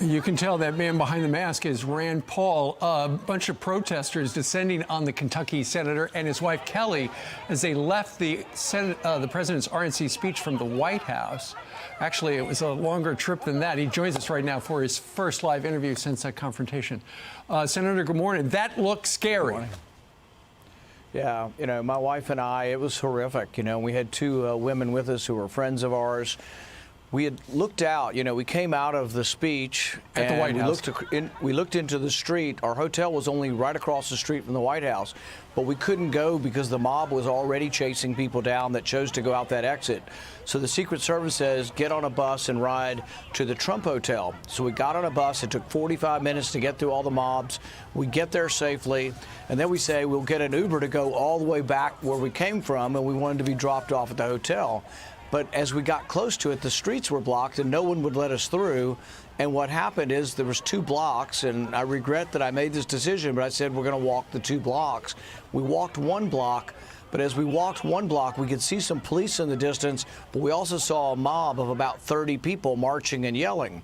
You can tell that man behind the mask is Rand Paul. A bunch of protesters descending on the Kentucky senator and his wife Kelly as they left the president's RNC speech from the White House. Actually, it was a longer trip than that. He joins us right now for his first live interview since that confrontation. Senator, good morning. That looks scary. Yeah, you know, my wife and I, it was horrific. You know, we had two women with us who were friends of ours. We had looked out, you know, we came out of the speech at the White House. We looked into the street. Our hotel was only right across the street from the White House, but we couldn't go because the mob was already chasing people down that chose to go out that exit. So the Secret Service says, get on a bus and ride to the Trump Hotel. So we got on a bus. It took 45 minutes to get through all the mobs. We get there safely, and then we say we'll get an Uber to go all the way back where we came from, and we wanted to be dropped off at the hotel. But as we got close to it, the streets were blocked and no one would let us through. And what happened is there was 2 blocks, and I regret that I made this decision, but I said we're going to walk the 2 blocks. We walked 1 block, but as we walked 1 block, we could see some police in the distance, but we also saw a mob of about 30 people marching and yelling.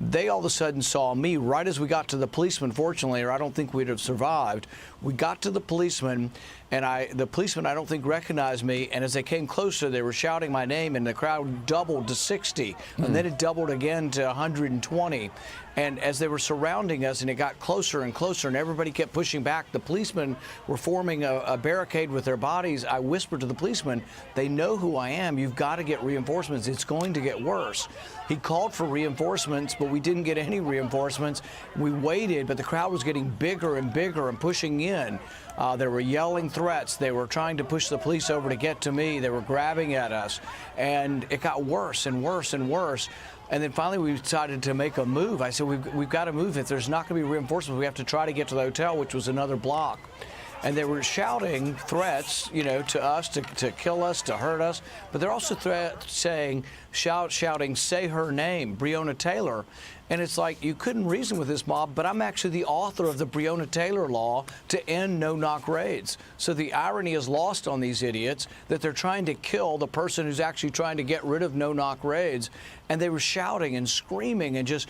They all of a sudden saw me right as we got to the policeman, fortunately, or I don't think we'd have survived. We got to the policeman, and the policeman, I don't think, recognized me. And as they came closer, they were shouting my name, and the crowd doubled to 60. And then it doubled again to 120. And as they were surrounding us, and it got closer and closer, and everybody kept pushing back, the policemen were forming a barricade with their bodies. I whispered to the policeman, they know who I am. You've got to get reinforcements. It's going to get worse. He called for reinforcements, but we didn't get any reinforcements. We waited, but the crowd was getting bigger and bigger and pushing in. They were yelling threats. They were trying to push the police over to get to me. They were grabbing at us. And it got worse and worse and worse. And then finally we decided to make a move. I said, we've got to move. If there's not going to be reinforcements, we have to try to get to the hotel, which was another block. And they were shouting threats, you know, to us, to kill us, to hurt us. But they're also shouting, say her name, Breonna Taylor. And it's like, you couldn't reason with this mob, but I'm actually the author of the Breonna Taylor law to end no-knock raids. So the irony is lost on these idiots that they're trying to kill the person who's actually trying to get rid of no-knock raids. And they were shouting and screaming and just,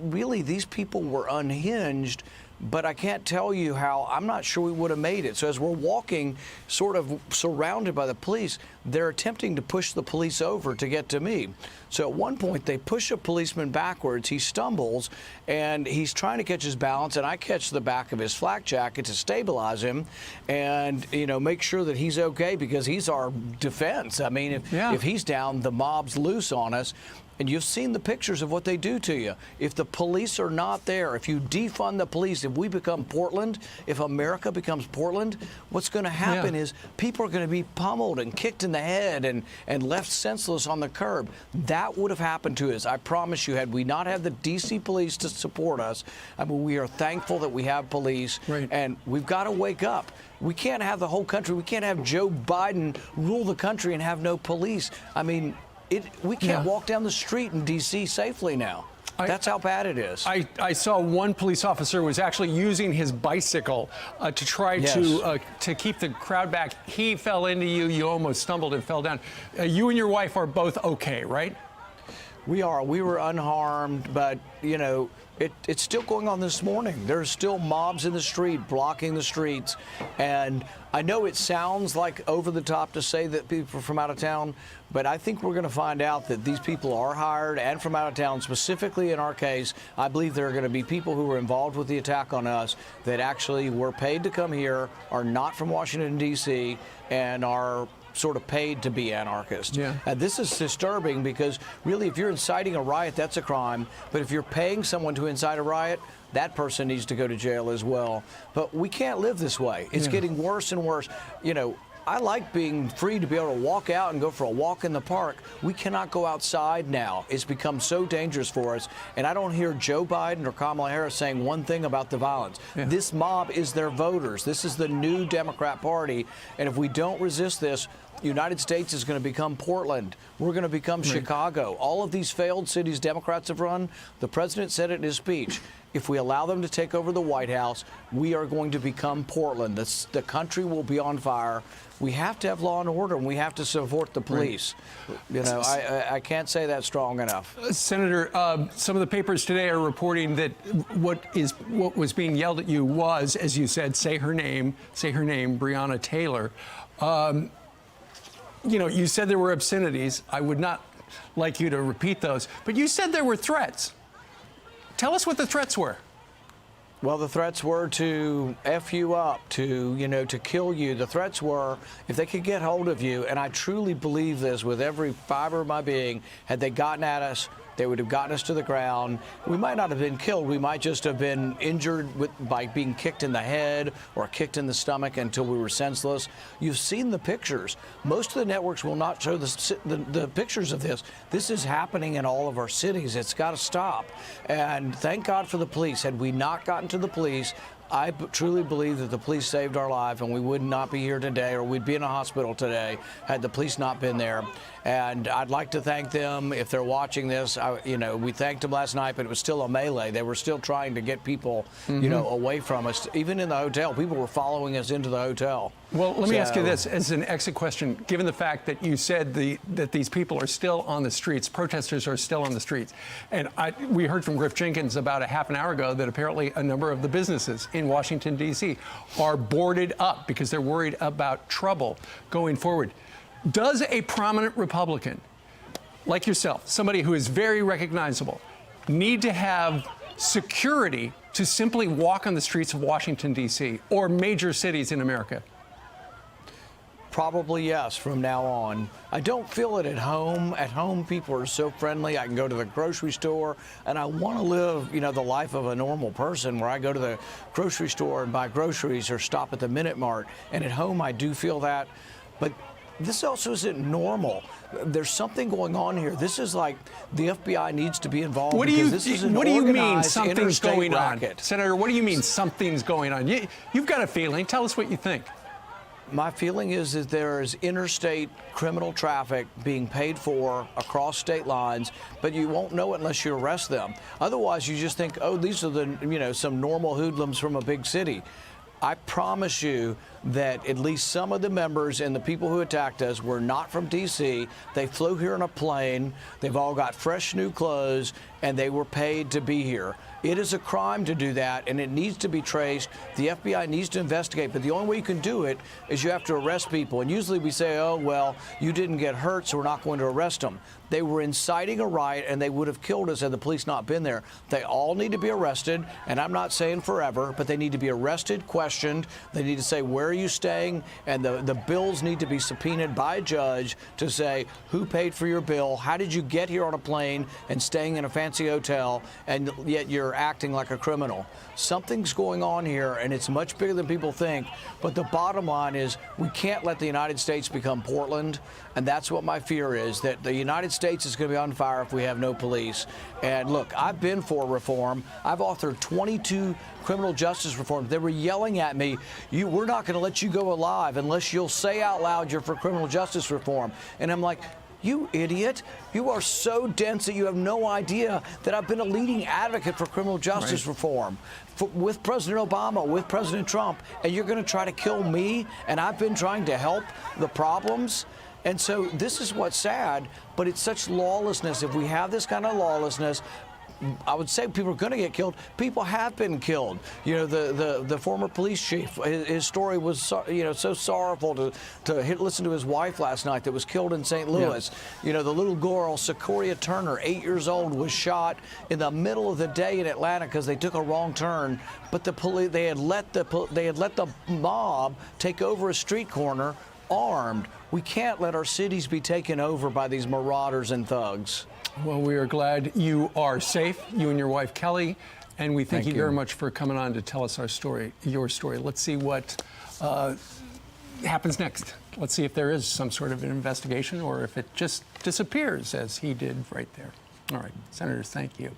really, these people were unhinged. But I can't tell you how, I'm not sure we would have made it. So as we're walking, sort of surrounded by the police, they're attempting to push the police over to get to me. So at one point, they push a policeman backwards. He stumbles, and he's trying to catch his balance, and I catch the back of his flak jacket to stabilize him and, you know, make sure that he's okay, because he's our defense. I mean, if he's down, the mob's loose on us. And you've seen the pictures of what they do to you. If the police are not there, if you defund the police, if we become Portland, if America becomes Portland, what's going to happen is people are going to be pummeled and kicked in the head and left senseless on the curb. That would have happened to us. I promise you, had we not had the D.C. police to support us, I mean, we are thankful that we have police, and we've got to wake up. We can't have the whole country. We can't have Joe Biden rule the country and have no police. I mean, we can't walk down the street in D.C. safely now. That's how bad it is. I saw one police officer was actually using his bicycle to try to keep the crowd back. He fell into you. You almost stumbled and fell down. You and your wife are both okay, right? We are. We were unharmed, but, you know, it's still going on this morning. There's still mobs in the street blocking the streets. And I know it sounds like over the top to say that people are from out of town, but I think we're going to find out that these people are hired and from out of town. Specifically in our case, I believe there are going to be people who were involved with the attack on us that actually were paid to come here, are not from Washington, D.C., and are sort of paid to be anarchists. This is disturbing because really, if you're inciting a riot, that's a crime. But if you're paying someone to incite a riot, that person needs to go to jail as well. But we can't live this way. It's getting worse and worse. You know, I like being free to be able to walk out and go for a walk in the park. We cannot go outside now. It's become so dangerous for us. And I don't hear Joe Biden or Kamala Harris saying one thing about the violence. This mob is their voters. This is the new Democrat Party. And if we don't resist this, the United States is going to become Portland. We're going to become Chicago. All of these failed cities Democrats have run, the president said it in his speech. if we allow them to take over the White House, we are going to become Portland. The country will be on fire. We have to have law and order, and we have to support the police. Right. You know, I can't say that strong enough. Senator, some of the papers today are reporting that what was being yelled at you was, as you said, say her name, Breonna Taylor. You know, you said there were obscenities. I would not like you to repeat those, but you said there were threats. Tell us what the threats were. Well, the threats were to F you up, to kill you. The threats were if they could get hold of you, and I truly believe this with every fiber of my being, had they gotten at us, they would have gotten us to the ground. We might not have been killed. We might just have been injured by being kicked in the head or kicked in the stomach until we were senseless. You've seen the pictures. Most of the networks will not show the pictures of this. This is happening in all of our cities. It's got to stop. And thank God for the police. Had we not gotten to the police, I truly believe that the police saved our life, and we would not be here today, or we'd be in a hospital today had the police not been there. And I'd like to thank them if they're watching this. We thanked them last night, but it was still a melee. They were still trying to get people, away from us. Even in the hotel, people were following us into the hotel. Well, let me ask you this as an exit question. Given the fact that you said that these people are still on the streets, protesters are still on the streets, and we heard from Griff Jenkins about a half an hour ago that apparently a number of the businesses in Washington, D.C. are boarded up because they're worried about trouble going forward. Does a prominent Republican like yourself, somebody who is very recognizable, need to have security to simply walk on the streets of Washington, D.C. or major cities in America? Probably yes, from now on. I don't feel it at home. At home, people are so friendly. I can go to the grocery store, and I want to live, the life of a normal person where I go to the grocery store and buy groceries or stop at the Minute Mart. And at home, I do feel that. But this also isn't normal. There's something going on here. This is like the FBI needs to be involved. What do you mean something's going on? Senator, what do you mean something's going on? You've got a feeling. Tell us what you think. My feeling is that there is interstate criminal traffic being paid for across state lines, but you won't know it unless you arrest them. Otherwise, you just think, oh, these are some normal hoodlums from a big city. I promise you that at least some of the members and the people who attacked us were not from D.C. They flew here on a plane. They've all got fresh new clothes, and they were paid to be here. It is a crime to do that, and it needs to be traced. The FBI needs to investigate, but the only way you can do it is you have to arrest people. And usually we say, oh, well, you didn't get hurt, so we're not going to arrest them. They were inciting a riot, and they would have killed us had the police not been there. They all need to be arrested, and I'm not saying forever, but they need to be arrested, questioned. They need to say, where are you staying? And the bills need to be subpoenaed by a judge to say, who paid for your bill? How did you get here on a plane and staying in a fancy hotel, and yet you're acting like a criminal? Something's going on here, and it's much bigger than people think. But the bottom line is we can't let the United States become Portland, and that's what my fear is, that the United States is going to be on fire if we have no police. And look, I've been for reform. I've authored 22 criminal justice reforms. They were yelling at me, we're not going to let you go alive unless you'll say out loud you're for criminal justice reform. And I'm like, you idiot. You are so dense that you have no idea that I've been a leading advocate for criminal justice reform with President Obama, with President Trump, and you're going to try to kill me, and I've been trying to help the problems. And so this is what's sad, but it's such lawlessness. If we have this kind of lawlessness, I would say people are going to get killed. People have been killed. The former police chief, his story was so sorrowful to listen to his wife last night that was killed in St. Louis. Yeah. The little girl, Sequoia Turner, 8 years old, was shot in the middle of the day in Atlanta because they took a wrong turn. But the police, they had let the mob take over a street corner armed. We can't let our cities be taken over by these marauders and thugs. Well, we are glad you are safe, you and your wife, Kelly, and we thank you very much for coming on to tell us your story. Let's see what happens next. Let's see if there is some sort of an investigation or if it just disappears as he did right there. All right, Senator, thank you.